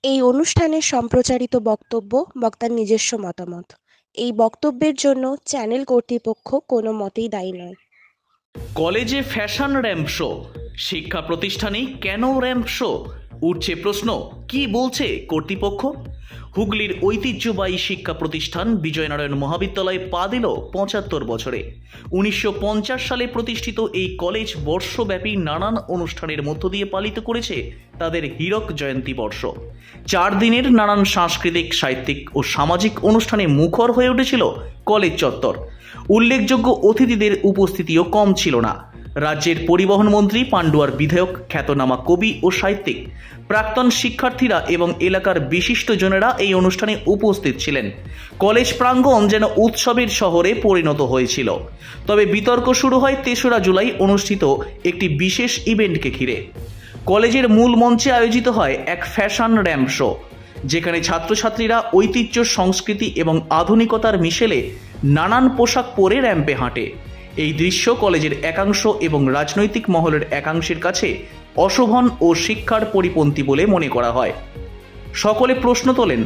এই অনুষ্ঠানে সম্প্রচারিত বক্তব্য বক্তার নিজস্ব মতামত। এই বক্তব্যের জন্য চ্যানেল কর্তৃপক্ষ কোনো মতেই দায়ী নয়। কলেজে ফ্যাশন র্যাম্প শো, শিক্ষা প্রতিষ্ঠানে কেন র্যাম্প শো? উঠছে প্রশ্ন, কি বলছে কর্তৃপক্ষ? হুগলির ঐতিহ্যবাহী শিক্ষা প্রতিষ্ঠান বিজয়নারায়ণ মহাবিদ্যালয়ে পা দিল ৭৫ বছরে। ১৯৫০ সালে প্রতিষ্ঠিত এই কলেজ বর্ষব্যাপী নানান অনুষ্ঠানের মধ্য দিয়ে পালিত করেছে তাদের হীরক জয়ন্তী বর্ষ। ৪ দিনের নানান সাংস্কৃতিক, সাহিত্যিক ও সামাজিক অনুষ্ঠানে মুখর হয়ে উঠেছিল কলেজ চত্বর। উল্লেখযোগ্য অতিথিদের উপস্থিতিও কম ছিল না। রাজ্যের পরিবহন মন্ত্রী, পান্ডুয়ার বিধায়ক, খ্যাতনামা কবি ও সাহিত্যিক, প্রাক্তন শিক্ষার্থীরা এবং এলাকার বিশিষ্টজনেরা এই অনুষ্ঠানে উপস্থিত ছিলেন। কলেজ প্রাঙ্গণ যেন উৎসবের শহরে পরিণত হয়েছিল। তবে বিতর্ক শুরু হয় ৩রা জুলাই অনুষ্ঠিত একটি বিশেষ ইভেন্টকে ঘিরে। কলেজের মূল মঞ্চে আয়োজিত হয় এক ফ্যাশন র্যাম্প শো, যেখানে ছাত্রছাত্রীরা ঐতিহ্য, সংস্কৃতি এবং আধুনিকতার মিশেলে নানান পোশাক পরে র্যাম্পে হাঁটে। এই দৃশ্য কলেজের একাংশ এবং রাজনৈতিক মহলের একাংশের কাছে অশোভন ও শিক্ষার পরিপন্থী বলে মনে করা হয়। সকলে প্রশ্ন তোলেন,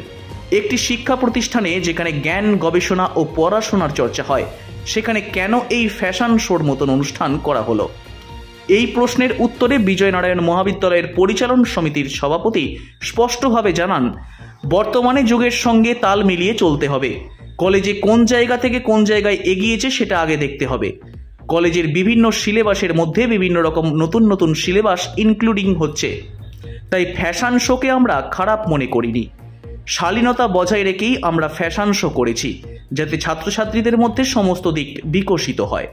একটি শিক্ষা প্রতিষ্ঠানে যেখানে জ্ঞান, গবেষণা ও পড়াশোনার চর্চা হয়, সেখানে কেন এই ফ্যাশন শোর মতন অনুষ্ঠান করা হলো? এই প্রশ্নের উত্তরে বিজয়নারায়ণ মহাবিদ্যালয়ের পরিচালন সমিতির সভাপতি স্পষ্টভাবে জানান, বর্তমানে যুগের সঙ্গে তাল মিলিয়ে চলতে হবে। কলেজে কোন জায়গা থেকে কোন জায়গায় এগিয়েছে সেটা আগে দেখতে হবে। কলেজের বিভিন্ন সিলেবাসের মধ্যে বিভিন্ন রকম নতুন নতুন সিলেবাস ইনক্লুডিং হচ্ছে, তাই ফ্যাশন শোকে আমরা খারাপ মনে করিনি। শালীনতা বজায় রেখেই আমরা ফ্যাশন শো করেছি, যাতে ছাত্রছাত্রীদের মধ্যে সমস্ত দিক বিকশিত হয়।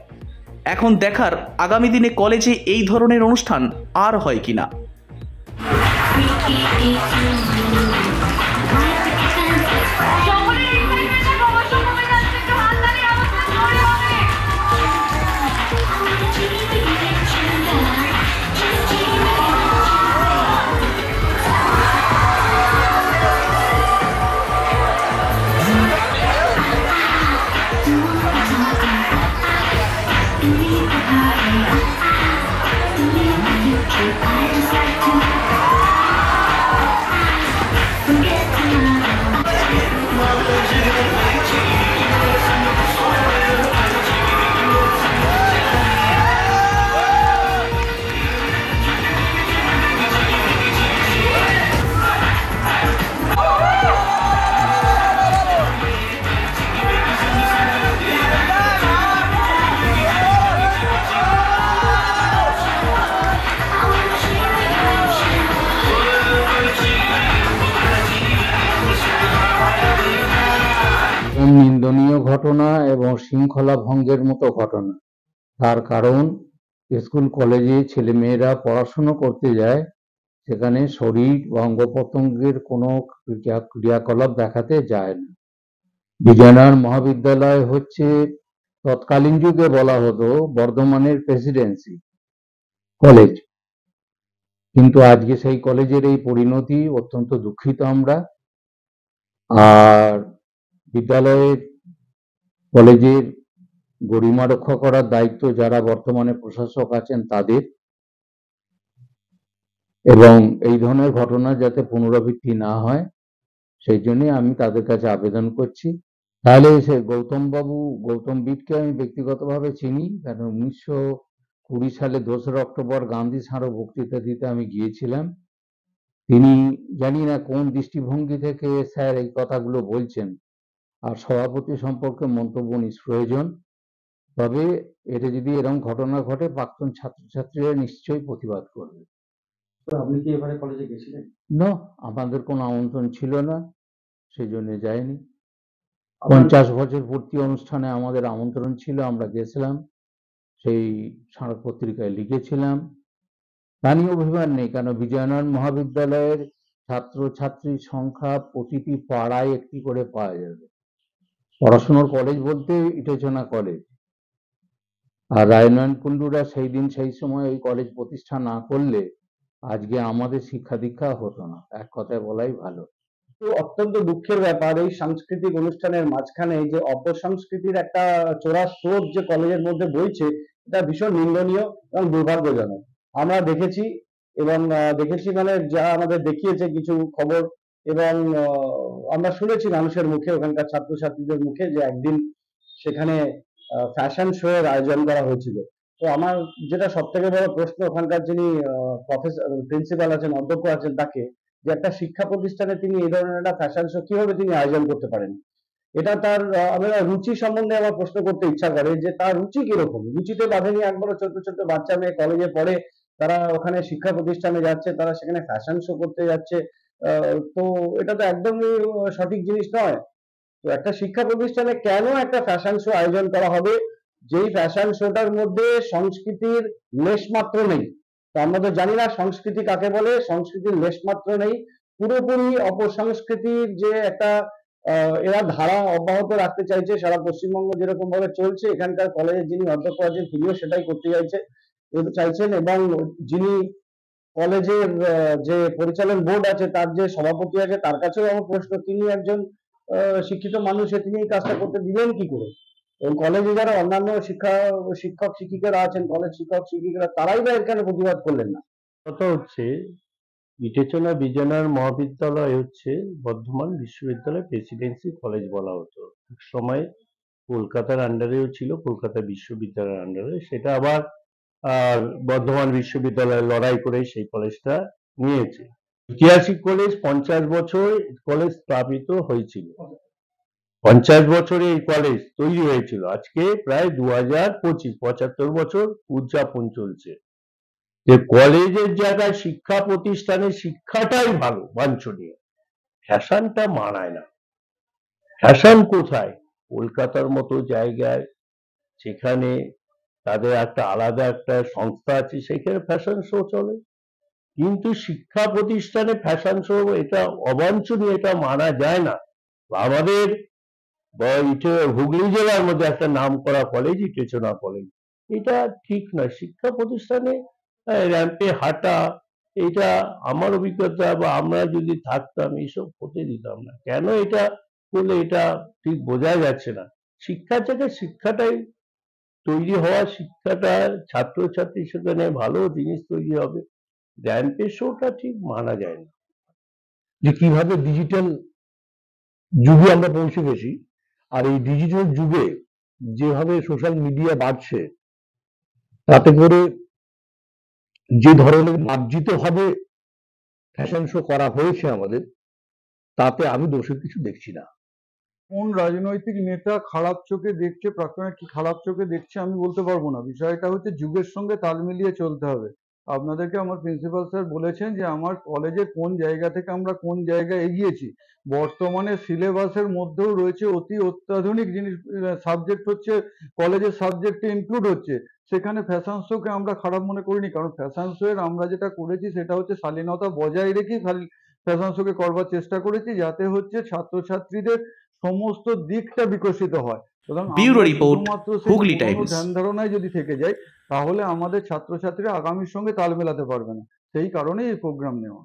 এখন দেখার, আগামী দিনে কলেজে এই ধরনের অনুষ্ঠান আর হয় কিনা। নিন্দনীয় ঘটনা এবং শৃঙ্খলা ভঙ্গের মতো ঘটনা। তার কারণ, স্কুল কলেজে ছেলেমেয়েরা পড়াশুনো করতে যায়, সেখানে শরীর বা অঙ্গ প্রত্যঙ্গের কোনো ক্রিয়াকলাপ দেখাতে যায় না। বিজয়নারায়ণ মহাবিদ্যালয় হচ্ছে তৎকালীন যুগে বলা হতো বর্ধমানের প্রেসিডেন্সি কলেজ, কিন্তু আজকে সেই কলেজের এই পরিণতি অত্যন্ত দুঃখিত আমরা। আর বিদ্যালয়ের, কলেজের গরিমা রক্ষা করার দায়িত্ব যারা বর্তমানে প্রশাসক আছেন তাদের, এবং এই ধরনের ঘটনা যাতে পুনরাবৃত্তি না হয় সেই জন্য আমি তাদের কাছে আবেদন করছি। তাহলে সে গৌতম বিটকে আমি ব্যক্তিগতভাবে চিনি, কারণ 1920 সালে 2রা অক্টোবর গান্ধী স্মারক বক্তৃতা দিতে আমি গিয়েছিলাম। তিনি জানি না কোন দৃষ্টিভঙ্গি থেকে স্যার এই কথাগুলো বলছেন, আর সভাপতি সম্পর্কে মন্তব্য নিষ্প্রয়োজন। তবে এটা যদি এরকম ঘটনা ঘটে, প্রাক্তন ছাত্রছাত্রীরা নিশ্চয়ই প্রতিবাদ করবে। আপনি কি এবারে কলেজে গেছিলেন? না, আমাদের কোনো আমন্ত্রণ ছিল না, সেই জন্য যাইনি। 50 বছর পূর্তি অনুষ্ঠানে আমাদের আমন্ত্রণ ছিল, আমরা গেছিলাম, সেই স্মারক পত্রিকায় লিখেছিলাম। তা নিয়ে অভিমান নেই, কারণ বিজয়নারায়ণ মহাবিদ্যালয়ের ছাত্রছাত্রীর সংখ্যা প্রতিটি পাড়ায় একটি করে পাওয়া যাবে। পড়াশোনার কলেজ বলতে ইটেচনা কলেজ। আর রায়নারায়ণ কুণ্ডুরা সেই দিন সেই সময় ওই কলেজ প্রতিষ্ঠা না করলে আজকে আমাদের শিক্ষা দীক্ষা হতো না, এক কথায় বলাই ভালো। তো অত্যন্ত দুঃখের ব্যাপার, এই সাংস্কৃতিক অনুষ্ঠানের মাঝখানে যে অপসংস্কৃতির একটা চোরা স্রোত যে কলেজের মধ্যে বইছে, এটা ভীষণ নিন্দনীয় এবং দুর্ভাগ্যজনক। আমরা দেখেছি, এবং দেখেছি মানে যা আমাদের দেখিয়েছে কিছু খবর এবং আমরা শুনেছি মানুষের মুখে, ওখানকার ছাত্রছাত্রীদের মুখে, যে একদিন সেখানে ফ্যাশন শো এর আয়োজন করা হয়েছিল। তো আমার যেটা সব থেকে বড় প্রশ্ন ওখানকার যিনি প্রফেসর প্রিন্সিপাল আছেন, অধ্যক্ষ আছেন, তাকে, যে একটা শিক্ষা প্রতিষ্ঠানে তিনি এই ধরনের একটা ফ্যাশন শো কিভাবে তিনি আয়োজন করতে পারেন। এটা তার আমার রুচি সম্বন্ধে আমার প্রশ্ন করতে ইচ্ছা করে, যে তার রুচি কিরকম। রুচিতে বাঁধেনি, একবারও ছোট ছোট বাচ্চা মেয়ে কলেজে পড়ে, তারা ওখানে শিক্ষা প্রতিষ্ঠানে যাচ্ছে, তারা সেখানে ফ্যাশন শো করতে যাচ্ছে। তো এটা তো একদমই সঠিক জিনিস নয়। তো একটা শিক্ষা প্রতিষ্ঠানে কেন একটা ফ্যাশন শো আয়োজন করা হবে, যেই ফ্যাশন শোটার মধ্যে সংস্কৃতির লেশমাত্র নেই। তো আমরা তো জানি না সংস্কৃতি কাকে বলে, সংস্কৃতির লেশমাত্র নেই, পুরোপুরি অপসংস্কৃতির যে একটা এরা ধারা অব্যাহত রাখতে চাইছে। সারা পশ্চিমবঙ্গ যেরকম ভাবে চলছে, এখানকার কলেজের যিনি অধ্যক্ষ আছেন তিনিও সেটাই করতে চাইছেন, এবং যিনি কলেজের যে পরিচালন বোর্ড আছে, তার যে সভাপতি আছে, তার কাছেও আমার প্রশ্ন, তিনি একজন শিক্ষিত মানুষ, তিনি এই কাজটা করতে দিলেন কি করে। এবং কলেজে যারা অন্যান্য শিক্ষক শিক্ষিকারা আছেন, কলেজ শিক্ষক শিক্ষিকারা, তারাই বা এখানে প্রতিবাদ করলেন না। কথা হচ্ছে ইটেচনা বিজনার মহাবিদ্যালয় হচ্ছে বর্ধমান বিশ্ববিদ্যালয় প্রেসিডেন্সি কলেজ বলা হতো। এক সময় কলকাতার আন্ডারেও ছিল, কলকাতা বিশ্ববিদ্যালয়ের আন্ডারে, সেটা আবার বর্ধমান বিশ্ববিদ্যালয় লড়াই করে সেই কলেজটা নিয়েছে। ঐতিহাসিক কলেজ, 50 বছর কলেজ স্থাপিত হয়েছিল, 50 বছরে এই কলেজ তৈরি হয়েছিল। আজকে প্রায় 2025, 75 বছর উদযাপন চলছে। যে কলেজের জায়গায় শিক্ষা প্রতিষ্ঠানের শিক্ষাটাই ভালো, বাঞ্ছনীয়, ফ্যাশনটা মানায় না। ফ্যাশন কোথায়? কলকাতার মতো জায়গায়, সেখানে তাদের একটা আলাদা একটা সংস্থা আছে, সেখানে ফ্যাশন শো চলে। কিন্তু শিক্ষা প্রতিষ্ঠানে ফ্যাশন শো এটা অবাঞ্ছনীয়, এটা মানা যায় না। আমাদের হুগলি জেলার মধ্যে একটা নাম করা কলেজ ইটেচনা কলেজ, এটা ঠিক নয়। শিক্ষা প্রতিষ্ঠানে র্যাম্পে হাঁটা, এটা আমার অভিজ্ঞতা, বা আমরা যদি থাকতাম এইসব হতে দিতাম না। কেন এটা করলে এটা ঠিক বোঝা যাচ্ছে না। শিক্ষার জায়গায় শিক্ষাটাই তৈরি হওয়া, শিক্ষাটা ছাত্রছাত্রী সেখানে ভালো জিনিস তৈরি হবে। র্যাম্পে শোটা ঠিক মানা যায় না। যে কিভাবে ডিজিটাল যুগে আমরা পৌঁছে গেছি, আর এই ডিজিটাল যুগে যেভাবে সোশ্যাল মিডিয়া বাড়ছে, তাতে করে যে ধরনের মার্জিত ভাবে ফ্যাশন শো করা হয়েছে আমাদের, তাতে আমি দোষের কিছু দেখছি না। কোন রাজনৈতিক নেতা খারাপ চোখে দেখছে, প্রাক্তনের কি খারাপ চোখে দেখছে আমি বলতে পারবো না। বিষয়টা হচ্ছে যুগের সঙ্গে তাল মিলিয়ে চলতে হবে। আপনাদেরকে আমার প্রিন্সিপাল স্যার বলেছেন যে আমার কলেজে কোন জায়গা থেকে আমরা কোন জায়গায় এগিয়েছি। বর্তমানে সিলেবাসের মধ্যেও রয়েছে অত্যাধুনিক জিনিস, সাবজেক্ট হচ্ছে কলেজের সাবজেক্টে ইনক্লুড হচ্ছে। সেখানে ফ্যাশন শোকে আমরা খারাপ মনে করিনি, কারণ ফ্যাশন শো এর আমরা যেটা করেছি সেটা হচ্ছে শালীনতা বজায় রেখেই ফ্যাশন শোকে করবার চেষ্টা করেছি, যাতে হচ্ছে ছাত্রছাত্রীদের সমস্ত দিকটা বিকশিত হয়। সুতরাং ব্যুরো আমরা রিপোর্ট, শুধুমাত্র সেই হুগলি পুরনো টাইমস। ধ্যান ধারণায় যদি থেকে যাই, তাহলে আমাদের ছাত্রছাত্রীরা আগামীর সঙ্গে তাল মেলাতে পারবে না। সেই কারণেই এই প্রোগ্রাম নেওয়া।